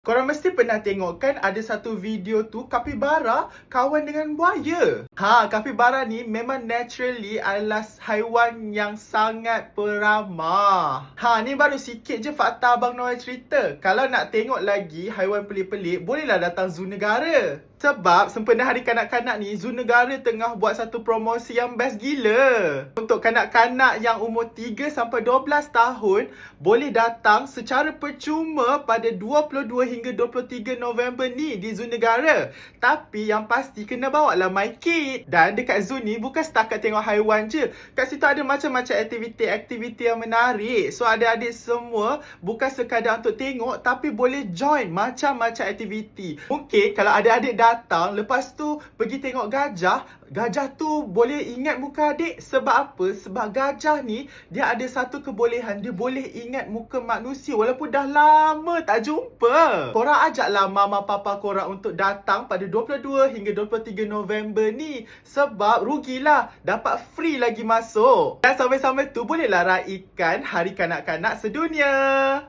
Korang mesti pernah tengok kan ada satu video tu kapibara kawan dengan buaya. Kapibara ni memang naturally adalah haiwan yang sangat peramah. Ni baru sikit je fakta Abang Noel cerita. Kalau nak tengok lagi haiwan pelik-pelik, bolehlah datang Zoo Negara. Sebab sempena Hari Kanak-Kanak ni, Zoo Negara tengah buat satu promosi yang best gila. Untuk kanak-kanak yang umur 3 sampai 12 tahun, boleh datang secara percuma pada 22 hingga 23 November ni di Zoo Negara. Tapi yang pasti kena bawa lah my kid. Dan dekat zoo ni bukan setakat tengok haiwan je. Kat situ ada macam-macam aktiviti-aktiviti yang menarik. So adik-adik semua bukan sekadar untuk tengok tapi boleh join macam-macam aktiviti. Mungkin kalau adik-adik datang, lepas tu pergi tengok gajah, gajah tu boleh ingat muka adik. Sebab apa? Sebab gajah ni dia ada satu kebolehan, dia boleh ingat muka manusia walaupun dah lama tak jumpa. Korang ajaklah mama papa korang untuk datang pada 22 hingga 23 November ni. Sebab rugilah, dapat free lagi masuk. Dan sambil-sambil tu bolehlah raikan Hari Kanak-Kanak Sedunia.